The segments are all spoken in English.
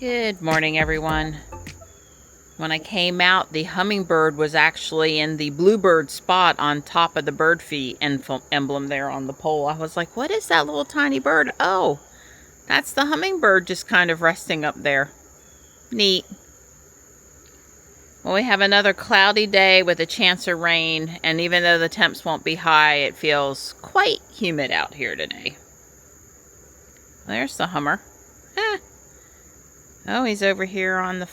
Good morning, everyone. When I came out, the hummingbird was actually in the bluebird spot on top of the bird feed emblem there on the pole. I was like, what is that little tiny bird? Oh, that's the hummingbird just kind of resting up there. Neat. Well, we have another cloudy day with a chance of rain, and even though the temps won't be high, it feels quite humid out here today. There's the hummer. Oh, he's over here on the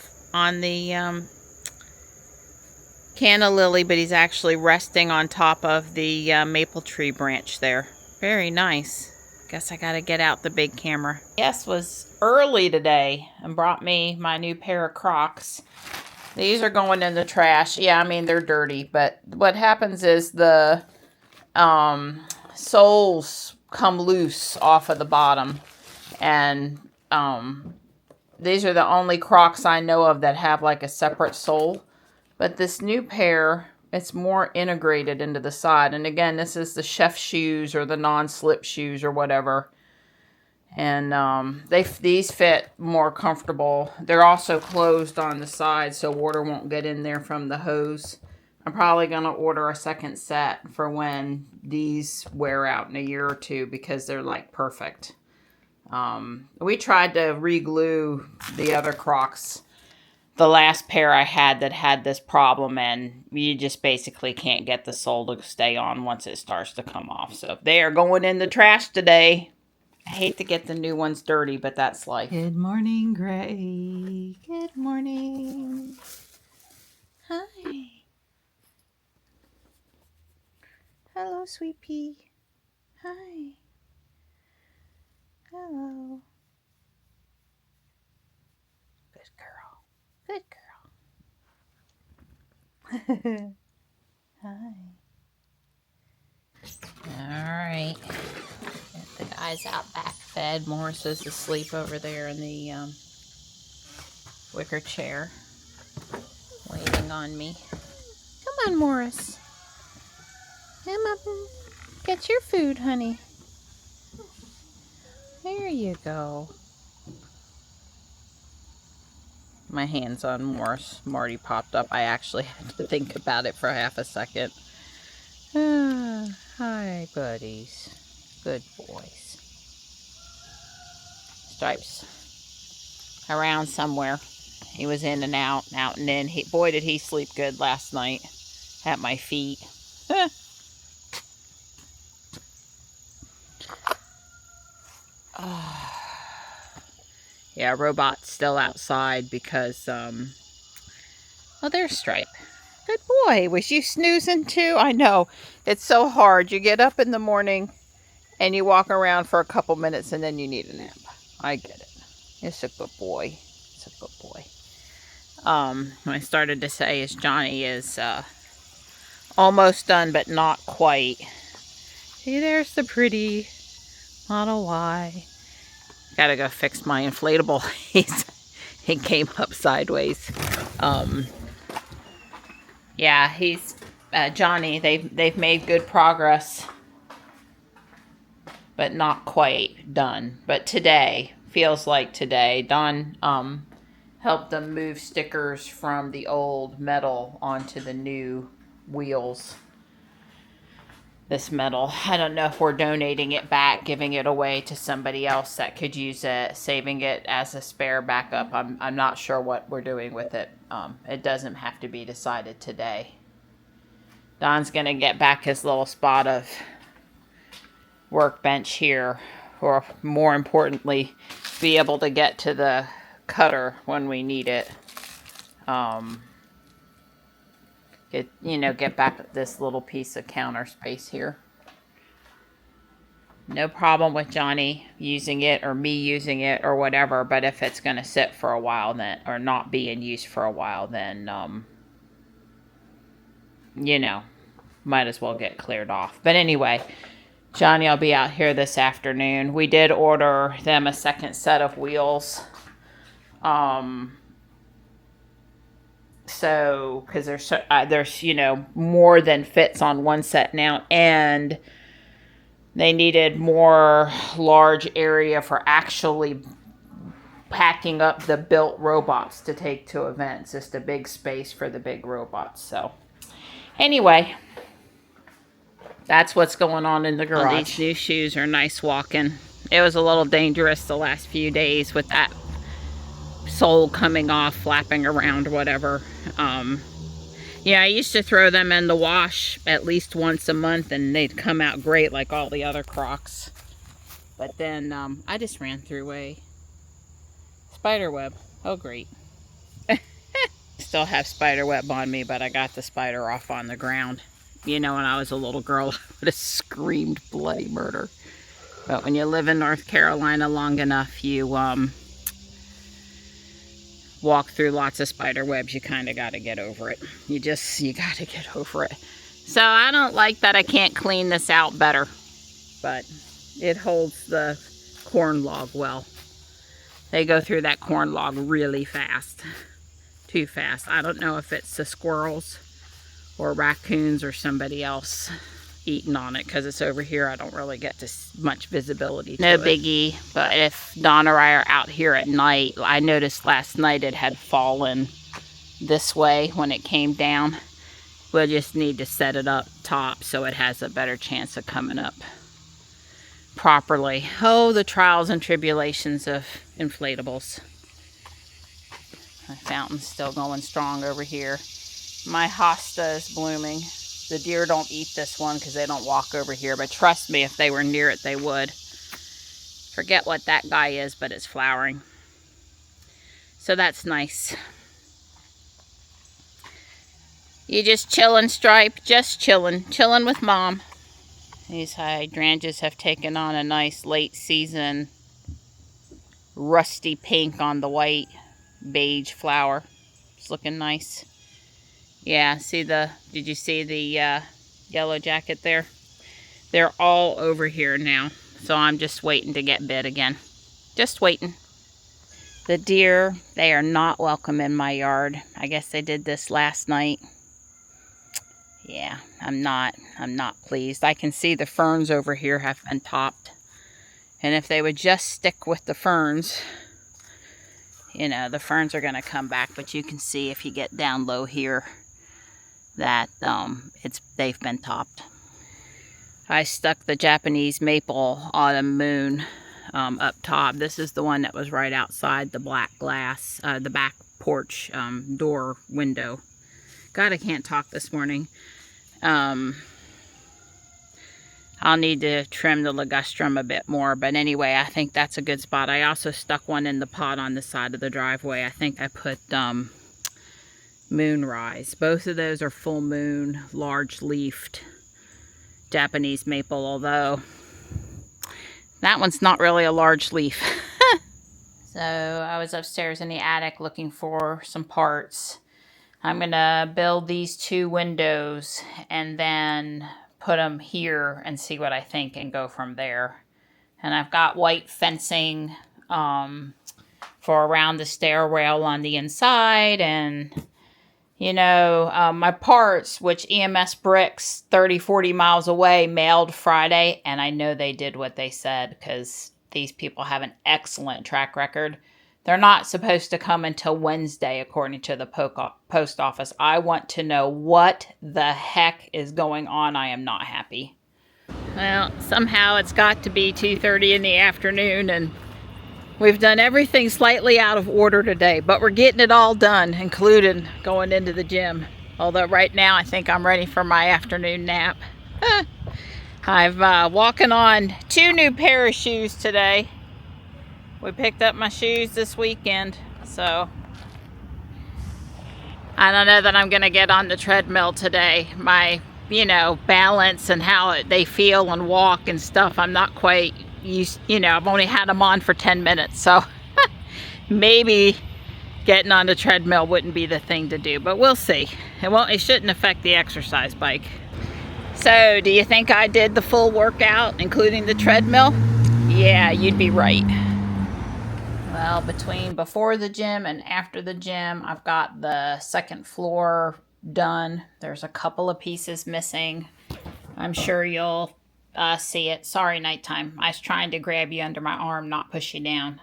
canna lily, but he's actually resting on top of the maple tree branch there. Very nice. Guess I gotta get out the big camera. Yes, was early today and brought me my new pair of Crocs. These are going in the trash. Yeah, I mean, they're dirty, but what happens is the soles come loose off of the bottom, and these are the only Crocs I know of that have like a separate sole. But this new pair, it's more integrated into the side. And again, this is the chef shoes or the non-slip shoes or whatever. And these fit more comfortable. They're also closed on the side so water won't get in there from the hose. I'm probably going to order a second set for when these wear out in a year or two because they're like perfect. We tried to re-glue the other Crocs, the last pair I had that had this problem, and you just basically can't get the sole to stay on once it starts to come off. So they are going in the trash today. I hate to get the new ones dirty, but that's life. Good morning, Gray. Good morning. Hi. Hello, sweet pea. Hi. Hello. Good girl. Good girl. Hi. Alright. Get the guys out back fed. Morris is asleep over there in the wicker chair, waiting on me. Come on, Morris. Come up and get your food, honey. There you go. My hand's on Morris. Marty popped up. I actually had to think about it for half a second. Hi, buddies. Good boys. Stripes around somewhere. He was in and out and in. Boy, did he sleep good last night at my feet. Yeah, Robot's still outside because, oh, there's Stripe. Good boy. Was you snoozing too? I know. It's so hard. You get up in the morning and you walk around for a couple minutes and then you need a nap. I get it. It's a good boy. It's a good boy. I started to say is Johnny is almost done, but not quite. See, there's the pretty Model Y. Gotta go fix my inflatable. He came up sideways. Yeah, he's Johnny. They've made good progress, but not quite done. But today feels like today. Don helped them move stickers from the old metal onto the new wheels. This metal, I don't know if we're donating it back, giving it away to somebody else that could use it, saving it as a spare backup. I'm not sure what we're doing with it. It doesn't have to be decided today. Don's gonna get back his little spot of workbench here, or more importantly, be able to get to the cutter when we need it. Get back this little piece of counter space here. No problem with Johnny using it or me using it or whatever, but if it's going to sit for a while then, or not be in use for a while, then, might as well get cleared off. But anyway, Johnny will be out here this afternoon. We did order them a second set of wheels. So, because there's more than fits on one set now, and they needed more large area for actually packing up the built robots to take to events. Just a big space for the big robots. So anyway, that's what's going on in the garage. Well, these new shoes are nice walking. It was a little dangerous the last few days with that sole coming off, flapping around, whatever. Yeah, I used to throw them in the wash at least once a month and they'd come out great like all the other Crocs. But then I just ran through a spider web. Oh, great. Still have spider web on me, but I got the spider off on the ground. You know, when I was a little girl, I would have screamed bloody murder. But when you live in North Carolina long enough, you walk through lots of spider webs. You kind of got to get over it. You got to get over it. So I don't like that I can't clean this out better, but it holds the corn log well. They go through that corn log really fast. Too fast. I don't know if it's the squirrels or raccoons or somebody else eating on it because it's over here. I don't really get much visibility to it. No biggie, but if Don or I are out here at night, I noticed last night it had fallen this way when it came down. We'll just need to set it up top so it has a better chance of coming up properly. Oh, the trials and tribulations of inflatables. My fountain's still going strong over here. My hosta is blooming. The deer don't eat this one because they don't walk over here, but trust me, if they were near it, they would. Forget what that guy is, but it's flowering. So that's nice. You just chilling, Stripe? Just chilling. Chilling with Mom. These hydrangeas have taken on a nice late season rusty pink on the white beige flower. It's looking nice. Yeah, did you see the yellow jacket there? They're all over here now. So I'm just waiting to get bit again. Just waiting. The deer, they are not welcome in my yard. I guess they did this last night. Yeah, I'm not pleased. I can see the ferns over here have been topped. And if they would just stick with the ferns, you know, the ferns are going to come back. But you can see if you get down low here that they've been topped. I stuck the Japanese maple autumn moon up top. This is the one that was right outside the black glass, the back porch door window. God, I can't talk this morning. I'll need to trim the ligustrum a bit more, but anyway, I think that's a good spot. I also stuck one in the pot on the side of the driveway. I think I put Moonrise. Both of those are full moon, large leafed Japanese maple, although that one's not really a large leaf. So I was upstairs in the attic looking for some parts. I'm gonna build these 2 windows and then put them here and see what I think and go from there. And I've got white fencing for around the stair rail on the inside, and you know, my parts, which EMS Bricks 30-40 miles away mailed Friday, and I know they did what they said because these people have an excellent track record. They're not supposed to come until Wednesday, according to the post office. I want to know what the heck is going on. I am not happy. Well, somehow it's got to be 2:30 in the afternoon, and we've done everything slightly out of order today, but we're getting it all done, including going into the gym. Although right now I think I'm ready for my afternoon nap. I've walking on 2 new pair of shoes today. We picked up my shoes this weekend, so I don't know that I'm going to get on the treadmill today. My, you know, balance and how they feel and walk and stuff, I'm not quite used, you know, I've only had them on for 10 minutes, so maybe getting on the treadmill wouldn't be the thing to do, but we'll see. It shouldn't affect the exercise bike. So, do you think I did the full workout, including the treadmill? Yeah, you'd be right. Well, between before the gym and after the gym, I've got the second floor done. There's a couple of pieces missing. I'm sure you'll see it. Sorry, nighttime. I was trying to grab you under my arm, not push you down.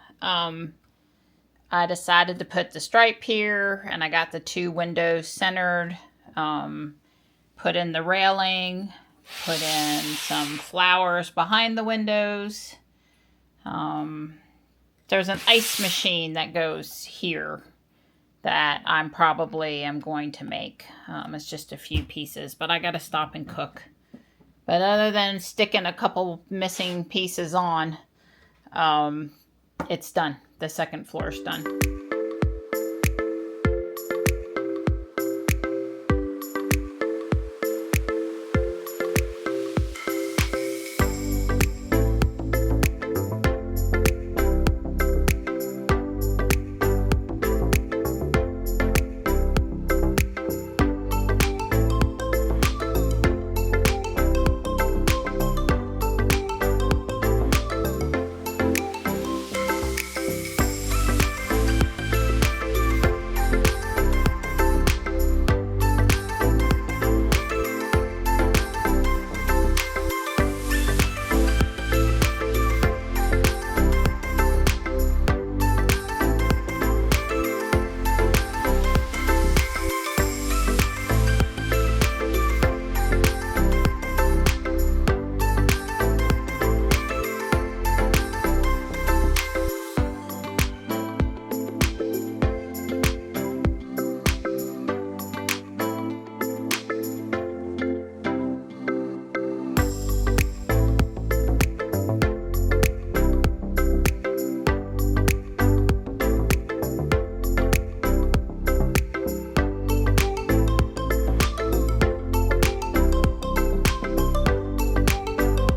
I decided to put the stripe here, and I got the 2 windows centered, put in the railing, put in some flowers behind the windows. There's an ice machine that goes here that I'm probably am going to make. It's just a few pieces, but I got to stop and cook. But other than sticking a couple missing pieces on, it's done. The second floor's done.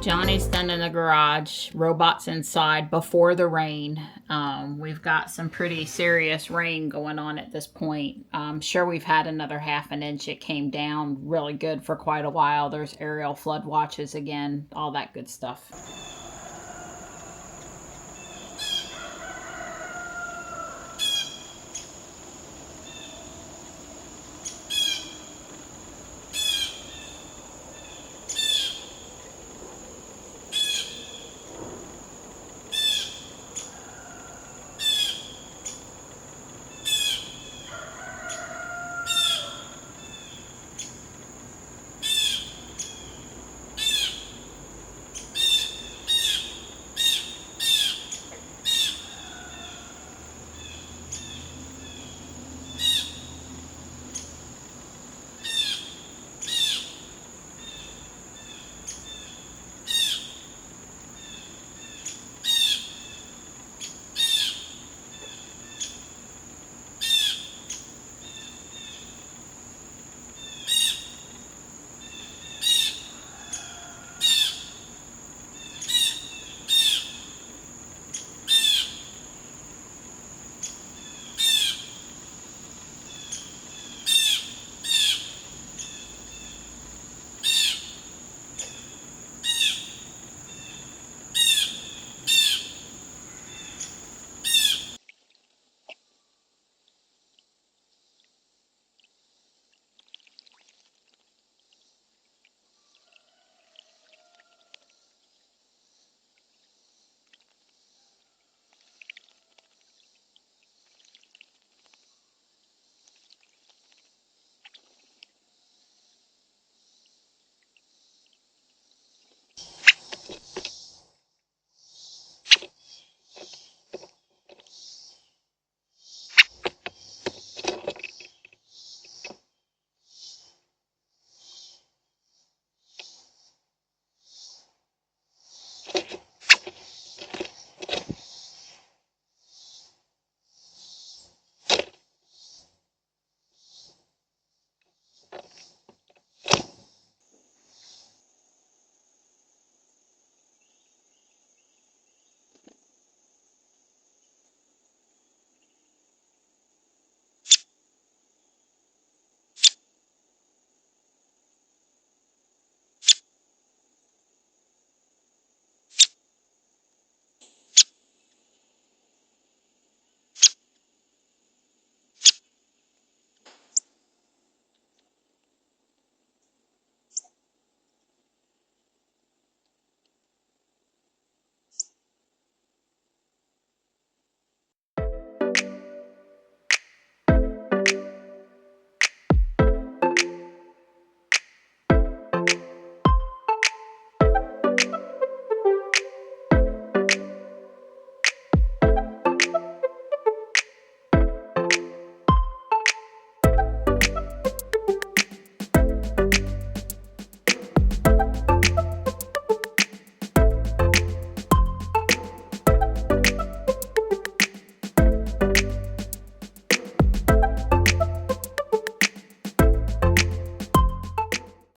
Johnny's done in the garage, robots inside before the rain. We've got some pretty serious rain going on at this point. I'm sure we've had another ½ an inch. It came down really good for quite a while. There's aerial flood watches again, all that good stuff.